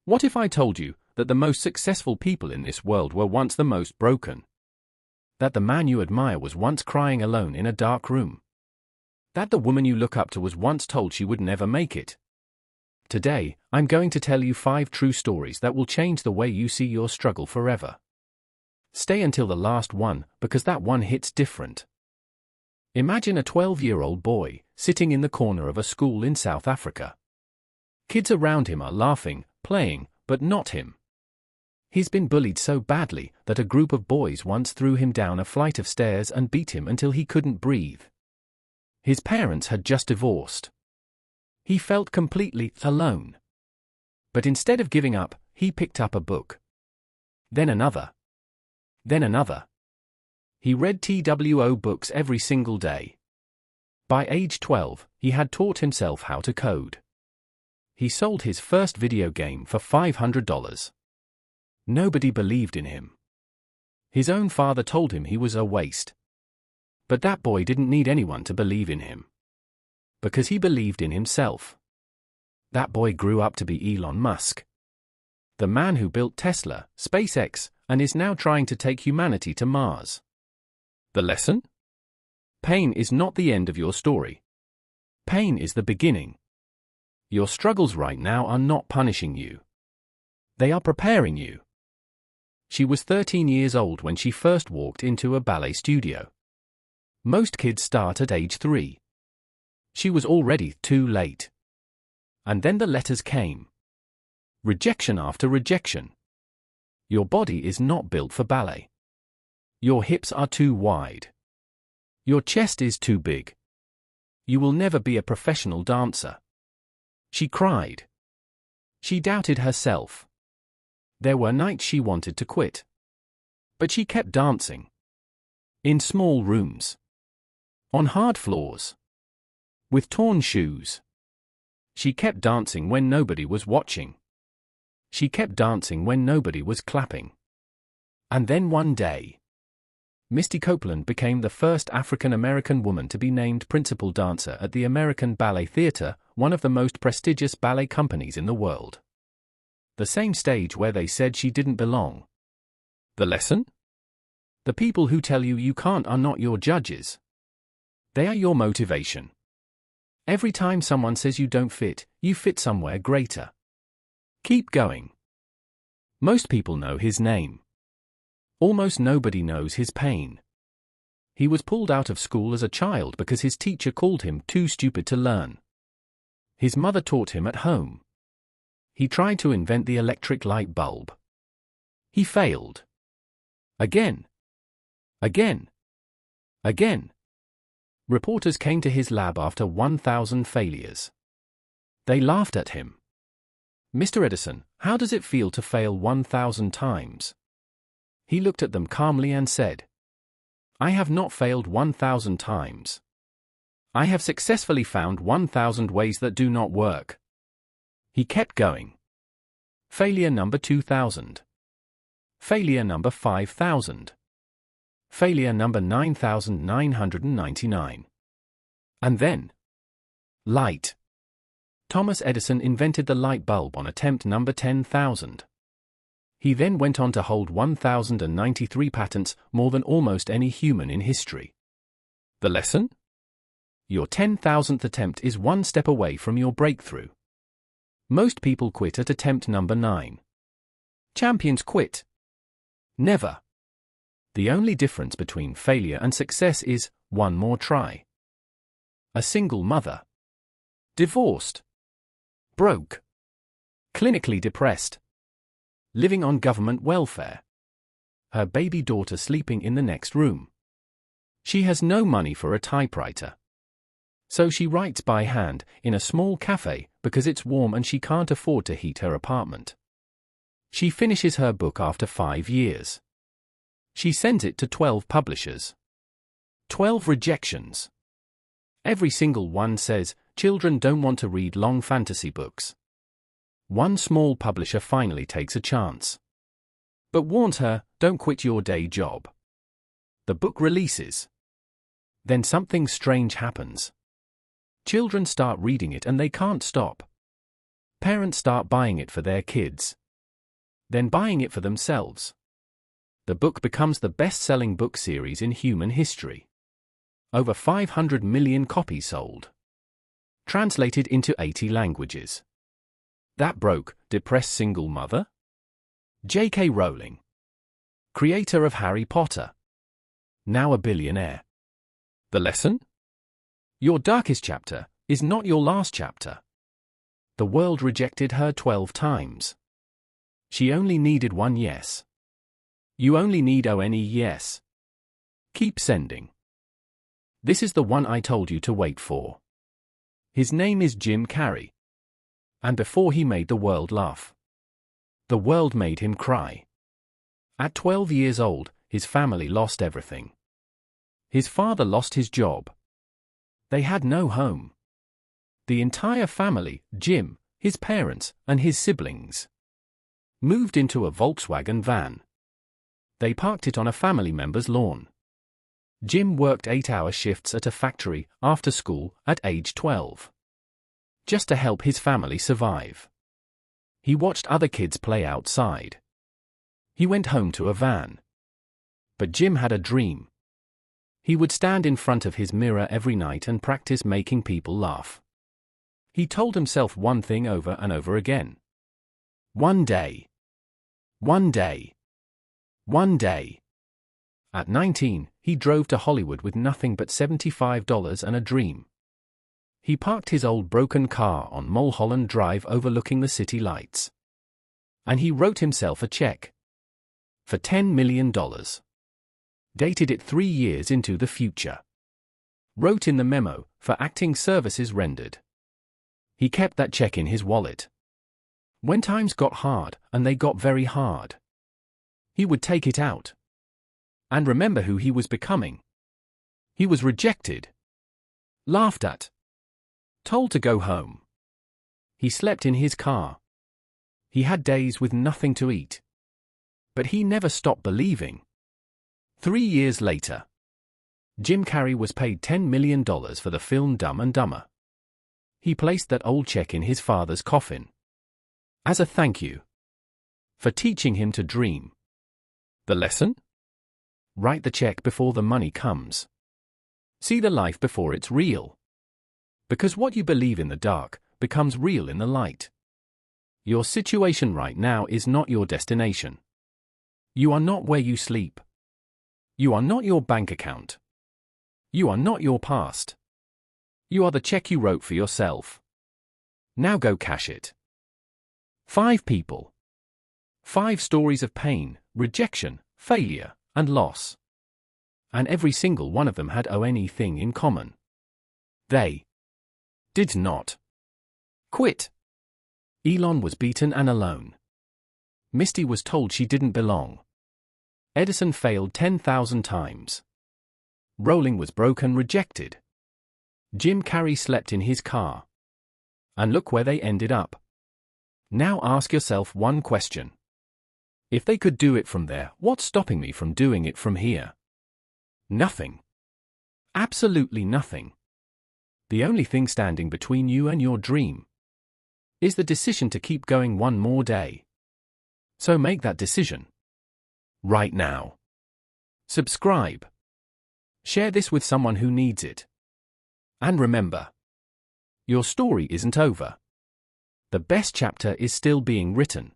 What if I told you that the most successful people in this world were once the most broken? That the man you admire was once crying alone in a dark room? That the woman you look up to was once told she would never make it? Today, I'm going to tell you 5 true stories that will change the way you see your struggle forever. Stay until the last one, because that one hits different. Imagine a 12-year-old boy sitting in the corner of a school in South Africa. Kids around him are laughing, playing, but not him. He's been bullied so badly that a group of boys once threw him down a flight of stairs and beat him until he couldn't breathe. His parents had just divorced. He felt completely alone. But instead of giving up, he picked up a book. Then another. Then another. He read TWO books every single day. By age 12, he had taught himself how to code. He sold his first video game for $500. Nobody believed in him. His own father told him he was a waste. But that boy didn't need anyone to believe in him. Because he believed in himself. That boy grew up to be Elon Musk. The man who built Tesla, SpaceX, and is now trying to take humanity to Mars. The lesson? Pain is not the end of your story. Pain is the beginning. Your struggles right now are not punishing you. They are preparing you. She was 13 years old when she first walked into a ballet studio. Most kids start at age 3. She was already too late. And then the letters came. Rejection after rejection. Your body is not built for ballet. Your hips are too wide. Your chest is too big. You will never be a professional dancer. She cried. She doubted herself. There were nights she wanted to quit. But she kept dancing. In small rooms. On hard floors. With torn shoes. She kept dancing when nobody was watching. She kept dancing when nobody was clapping. And then one day, Misty Copeland became the first African-American woman to be named principal dancer at the American Ballet Theatre, one of the most prestigious ballet companies in the world. The same stage where they said she didn't belong. The lesson? The people who tell you you can't are not your judges. They are your motivation. Every time someone says you don't fit, you fit somewhere greater. Keep going. Most people know his name. Almost nobody knows his pain. He was pulled out of school as a child because his teacher called him too stupid to learn. His mother taught him at home. He tried to invent the electric light bulb. He failed. Again. Again. Again. Reporters came to his lab after 1,000 failures. They laughed at him. Mr. Edison, how does it feel to fail 1,000 times? He looked at them calmly and said, I have not failed 1,000 times. I have successfully found 1,000 ways that do not work. He kept going. Failure number 2,000. Failure number 5,000. Failure number 9,999. And then, light. Thomas Edison invented the light bulb on attempt number 10,000. He then went on to hold 1,093 patents, more than almost any human in history. The lesson? Your 10,000th attempt is one step away from your breakthrough. Most people quit at attempt number 9. Champions quit. Never. The only difference between failure and success is one more try. A single mother. Divorced. Broke. Clinically depressed. Living on government welfare. Her baby daughter sleeping in the next room. She has no money for a typewriter. So she writes by hand, in a small cafe, because it's warm and she can't afford to heat her apartment. She finishes her book after 5 years. She sends it to 12 publishers. 12 rejections. Every single one says, children don't want to read long fantasy books. One small publisher finally takes a chance. But warns her, don't quit your day job. The book releases. Then something strange happens. Children start reading it and they can't stop. Parents start buying it for their kids, then buying it for themselves. The book becomes the best-selling book series in human history. Over 500 million copies sold. Translated into 80 languages. That broke, depressed single mother? J.K. Rowling, creator of Harry Potter, now a billionaire. The lesson? Your darkest chapter is not your last chapter. The world rejected her 12 times. She only needed one yes. You only need one yes. Keep sending. This is the one I told you to wait for. His name is Jim Carrey. And before he made the world laugh, the world made him cry. At 12 years old, his family lost everything. His father lost his job. They had no home. The entire family, Jim, his parents, and his siblings, moved into a Volkswagen van. They parked it on a family member's lawn. Jim worked 8-hour shifts at a factory after school at age 12. Just to help his family survive. He watched other kids play outside. He went home to a van. But Jim had a dream. He would stand in front of his mirror every night and practice making people laugh. He told himself one thing over and over again. One day. One day. One day. At 19, he drove to Hollywood with nothing but $75 and a dream. He parked his old broken car on Mulholland Drive overlooking the city lights. And he wrote himself a check. For $10 million. Dated it 3 years into the future. Wrote in the memo, for acting services rendered. He kept that check in his wallet. When times got hard, and they got very hard, he would take it out. And remember who he was becoming. He was rejected. Laughed at. Told to go home. He slept in his car. He had days with nothing to eat. But he never stopped believing. 3 years later, Jim Carrey was paid $10 million for the film Dumb and Dumber. He placed that old check in his father's coffin. As a thank you. For teaching him to dream. The lesson? Write the check before the money comes. See the life before it's real. Because what you believe in the dark becomes real in the light. Your situation right now is not your destination. You are not where you sleep. You are not your bank account. You are not your past. You are the check you wrote for yourself. Now go cash it. 5 people. 5 stories of pain, rejection, failure, and loss. And every single one of them had anything in common. They did not quit. Elon was beaten and alone. Misty was told she didn't belong. Edison failed 10,000 times. Rowling was broken, rejected. Jim Carrey slept in his car. And look where they ended up. Now ask yourself one question. If they could do it from there, what's stopping me from doing it from here? Nothing. Absolutely nothing. The only thing standing between you and your dream is the decision to keep going one more day. So make that decision. Right now. Subscribe. Share this with someone who needs it. And remember, your story isn't over. The best chapter is still being written.